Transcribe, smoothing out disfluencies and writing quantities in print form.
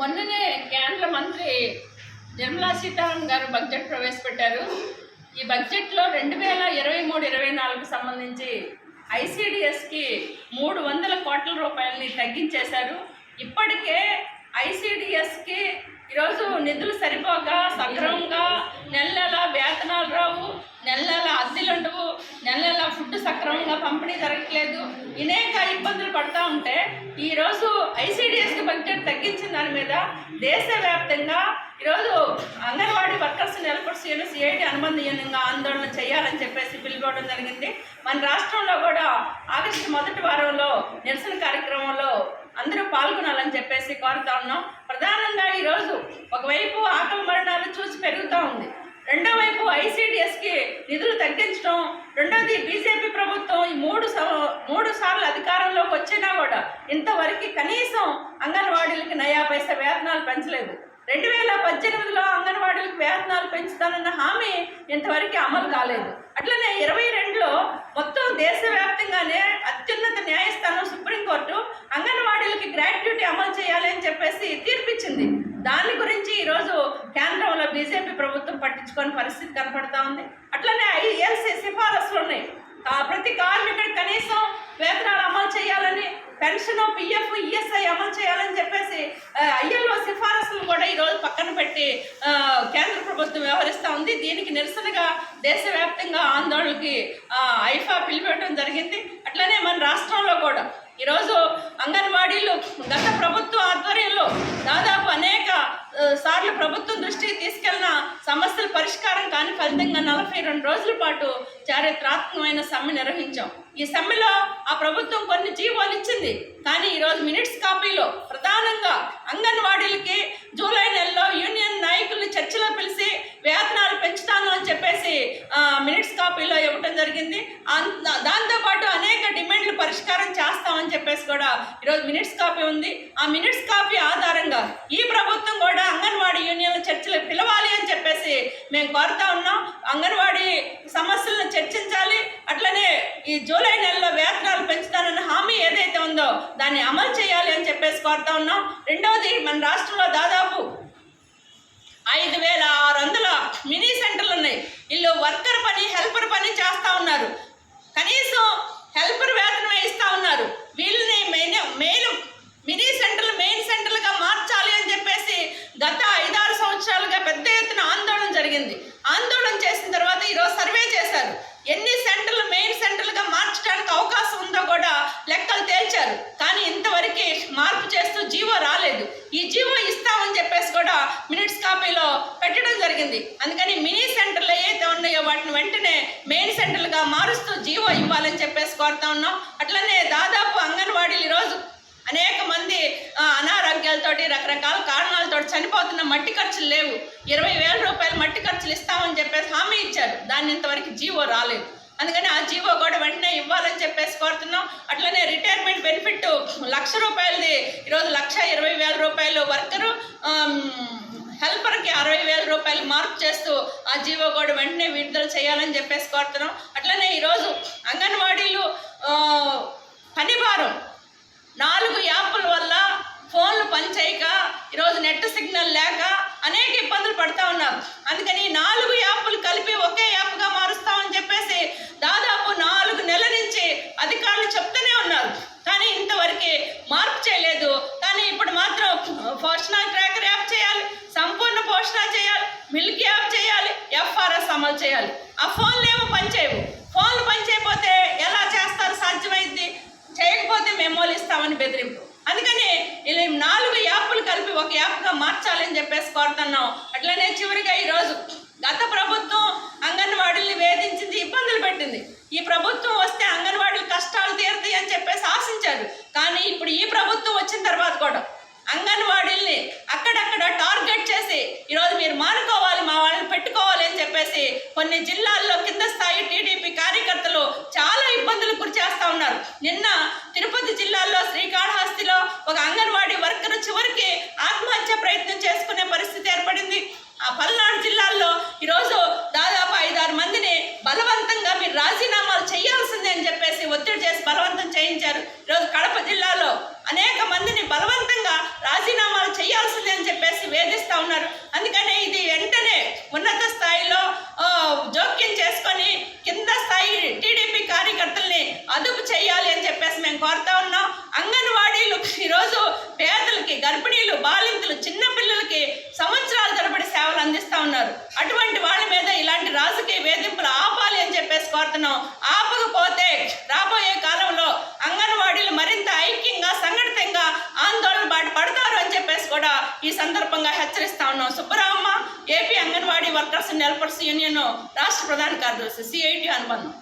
మొన్ననే కేంద్ర మంత్రి నిర్మలా సీతారామన్ గారు బడ్జెట్ ప్రవేశపెట్టారు. ఈ బడ్జెట్లో 2023-24 సంబంధించి ఐసిడిఎస్కి 300 కోట్ల రూపాయలని తగ్గించేశారు. ఇప్పటికే ఐసిడిఎస్కి ఈరోజు నిధులు సరిపోక సక్రమంగా నెల వేతనాలు రావు, నెల అద్దెలు ఉండవు, నెల ఫుడ్ సక్రమంగా పంపిణీ జరగట్లేదు, అనేక ఇబ్బందులు పడుతూ ఉంటే ఈరోజు ఐసిడిఎస్కి బడ్జెట్ తగ్గించిన దాని మీద దేశవ్యాప్తంగా ఈరోజు అంగన్వాడీ వర్కర్స్ నెలకొచ్చి సిఐటి అనుబంధంగా ఆందోళన చేయాలని చెప్పేసి పిలుపుకోవడం జరిగింది. మన రాష్ట్రంలో కూడా ఆగస్టు మొదటి వారంలో నిరసన కార్యక్రమంలో అందరూ పాల్గొనాలని చెప్పేసి కోరుతా ఉన్నాం. ప్రధానంగా ఈరోజు ఒకవైపు ఆకలి మరణాలు చూసి పెరుగుతూ ఉంది, రెండో వైపు ఐసిడిఎస్కి నిధులు తగ్గించడం, రెండోది బీజేపీ ప్రభుత్వం ఈ మూడు సార్లు అధికారంలోకి వచ్చినా కూడా ఇంతవరకు కనీసం అంగన్వాడీలకి నయా పైసా వేతనాలు పెంచలేదు. 2018లో అంగన్వాడీలకు వేతనాలు పెంచుతానన్న హామీ ఇంతవరకు అమలు కాలేదు. అట్లనే 22లో మొత్తం దేశవ్యాప్తంగానే అత్యున్నత న్యాయస్థానం సుప్రీంకోర్టు అంగన్వాడీలకి గ్రాట్యుటీ అమలు చేయాలి అని చెప్పేసి తీర్పిచ్చింది. దాని గురించి ఈరోజు కేంద్రంలో బీజేపీ ప్రభుత్వం పట్టించుకోని పరిస్థితి కనపడతా ఉంది. అట్లనే ఐఎల్సీ సిఫారసులు ఉన్నాయి, ప్రతి కార్మికుడికి కనీసం వేతనాలు అమలు చేయాలని, పెన్షన్, పిఎఫ్, ఈఎస్ఐ అమలు చేయాలని చెప్పేసి ఐఎల్ఓ సిఫారసులు కూడా ఈరోజు పక్కన పెట్టి కేంద్ర ప్రభుత్వం వ్యవహరిస్తూ ఉంది. దీనికి నిరసనగా దేశవ్యాప్తంగా ఆందోళనకి ఐఫా పిలిపెట్టడం జరిగింది. అట్లనే మన రాష్ట్రంలో కూడా ఈరోజు అంగన్వాడీలు గత ప్రభుత్వ ఆధ్వర్యంలో దాదాపు అనేక సార్లు ప్రభుత్వం దృష్టికి తీసుకెళ్లిన సమస్యల పరిష్కారం కాని ఫలితంగా 42 రోజుల పాటు చారిత్రాత్మకమైన సమ్మె నిర్వహించాం. ఈ సమ్మెలో ఆ ప్రభుత్వం కొన్ని జీవోలు ఇచ్చింది, కానీ ఈరోజు మినిట్స్ కాపీలో ప్రధానంగా అంగన్వాడీలకి జూలై నెలలో యూనియన్ నాయకుల్ని చర్చలో పిలిచి వేతనాలు పెంచుతాను అని చెప్పేసి మినిట్స్ కాపీలో ఇవ్వటం జరిగింది. దాంతోపాటు అనేక డిమాండ్లు పరిష్కారం చేస్తామని చెప్పేసి కూడా ఈరోజు మినిట్స్ కాపీ ఉంది. ఆ మినిట్స్ కాపీ ఆధారంగా ఈ ప్రభుత్వం కూడా అంగన్వాడీ యూనియన్ల చర్చలు పిలవాలి అని చెప్పేసి మేము కోరుతా ఉన్నాం. అంగన్వాడీ సమస్యలను చర్చించాలి, అట్లనే ఈ జూలై నెలలో వేతనాలు పెంచుతానన్న హామీ ఏదైతే ఉందో దాన్ని అమలు చేయాలి అని చెప్పేసి కోరుతా ఉన్నాం. రెండవది, మన రాష్ట్రంలో దాదాపు 5600 మినీ సెంటర్లు ఉన్నాయి. వీళ్ళు వర్కర్ పని, హెల్పర్ పని చేస్తూ ఉన్నారు, కనీసం హెల్పర్ వేతనమే ఇస్తూ ఉన్నారు. వీళ్ళని మెయిన్ మినీ సెంటర్లు మెయిన్ సెంటర్లుగా మార్చాలి అని చెప్పేసి గత 5-6 సంవత్సరాలుగా పెద్ద ఎత్తున ఆందోళన జరిగింది. ఆందోళన చేసిన తర్వాత ఈరోజు సర్వే చేశారు, ఎన్ని సెంటర్లు మెయిన్ సెంటర్లుగా మార్చడానికి అవకాశం ఉందో కూడా లెక్కలు తేల్చారు. కానీ ఇంతవరకు మార్పు చేస్తూ జీవో రాలేదు. ఈ జీవో ఇస్తామని చెప్పేసి కూడా మినిట్స్ కాపీలో పెట్టడం జరిగింది. అందుకని మినీ సెంటర్లు ఏవైతే ఉన్నాయో వాటిని వెంటనే మెయిన్ సెంటర్లుగా మారుస్తూ జీవో ఇవ్వాలని చెప్పేసి కోరుతా ఉన్నాం. అట్లనే దాదాపు అంగన్వాడీలు ఈరోజు అనేక మంది అనారోగ్యాలతోటి రకరకాల కారణాలతో చనిపోతున్న, మట్టి ఖర్చులు లేవు, 20,000 రూపాయలు మట్టి ఖర్చులు ఇస్తామని చెప్పేసి హామీ ఇచ్చారు, దాన్ని ఇంతవరకు జీవో రాలేదు. అందుకని ఆ జీవో కూడా వెంటనే ఇవ్వాలని చెప్పేసి కోరుతున్నాం. అట్లనే రిటైర్మెంట్ బెనిఫిట్ 1,00,000 రూపాయలది ఈరోజు 1,20,000 రూపాయలు వర్కరు, హెల్పర్కి 60,000 రూపాయలు మార్పు చేస్తూ ఆ జీవో కూడా వెంటనే విడుదల చేయాలని చెప్పేసి కోరుతున్నాం. అట్లనే ఈరోజు అంగన్వాడీలు పని భారం, 4 యాప్ల వల్ల ఫోన్లు పనిచేయక, ఈరోజు నెట్ సిగ్నల్ లేక అనేక ఇబ్బందులు పడుతూ ఉన్నారు. అందుకని 4 యాప్లు కలిపి ఒకే యాప్గా మారుస్తామని చెప్పేసి దాదాపు 4 నెలల నుంచి అధికారులు చెప్తూనే ఉన్నారు, కానీ ఇంతవరకు మార్పు చేయలేదు. కానీ ఇప్పుడు మాత్రం పోషణ ట్రాకర్ యాప్ చేయాలి, సంపూర్ణ పోషణ చేయాలి, మిల్క్ యాప్ చేయాలి, ఎఫ్ఆర్ఎస్ అమలు చేయాలి. ఆ ఫోన్లు ఏమో పనిచేయవు. ఫోన్లు పనిచేయకపోతే ఎలా చేస్తారు? సాధ్యమైంది, చేయకపోతే మెమోలు ఇస్తామని బెదిరింపు. అందుకని ఇలా 4 యాప్లు కలిపి ఒక యాప్గా మార్చాలని చెప్పేసి కోరుతున్నాం. అట్లనే చివరిగా ఈరోజు గత ప్రభుత్వం అంగన్వాడీల్ని వేధించింది, ఇబ్బందులు పెట్టింది. ఈ ప్రభుత్వం వస్తే అంగన్వాడీలు కష్టాలు తీరుతాయి అని చెప్పేసి ఆశించారు. కానీ ఇప్పుడు ఈ ప్రభుత్వం వచ్చిన తర్వాత కూడా అంగన్వాడీల్ని అక్కడక్కడ టార్గెట్ చేసి ఈరోజు మీరు మానుకోవాలి, మా వాళ్ళని పెట్టుకోవాలి అని చెప్పేసి కొన్ని జిల్లాల్లో కింద స్థాయి టీడీపీ కార్యకర్తలు చాలా ఇబ్బందులు గురి చేస్తూ ఉన్నారు. నిన్న తిరుపతి జిల్లాలో శ్రీకాళహస్తిలో ఒక అంగన్వాడీ వర్కర్ చివరికి ఆత్మహత్య ప్రయత్నం చేసుకునే పరిస్థితి ఏర్పడింది. ఆ పల్నాడు జిల్లాల్లో ఈరోజు దాదాపు 5-6 మందిని బలవంతంగా మీరు రాజీనామాలు చేయాల్సిందే అని చెప్పేసి ఒత్తిడి చేసి బలవంతం చేయించారు. ఈరోజు కడప జిల్లాలో అనేక మందిని బలవంతంగా రాజీనామాలు చేయాల్సిందే అదుపు చేయాలి అని చెప్పేసి మేము కోరుతా ఉన్నాం. అంగన్వాడీలు ఈరోజు పేదలకి, గర్భిణీలు, బాలింతలు, చిన్నపిల్లలకి సంవత్సరాల తరబడి సేవలు అందిస్తూ ఉన్నారు. అటువంటి వాళ్ళ మీద ఇలాంటి రాజకీయ వేధింపులు ఆపాలి అని చెప్పేసి కోరుతున్నాం. ఆపకపోతే రాబోయే కాలంలో అంగన్వాడీలు మరింత ఐక్యంగా, సంఘటితంగా ఆందోళన బాట పడతారు అని చెప్పేసి కూడా ఈ సందర్భంగా హెచ్చరిస్తా ఉన్నాం. Subbaramamma, AP anganwadi workers and helpers union రాష్ట్ర ప్రధాన కార్యదర్శి, CIT అనుబంధం.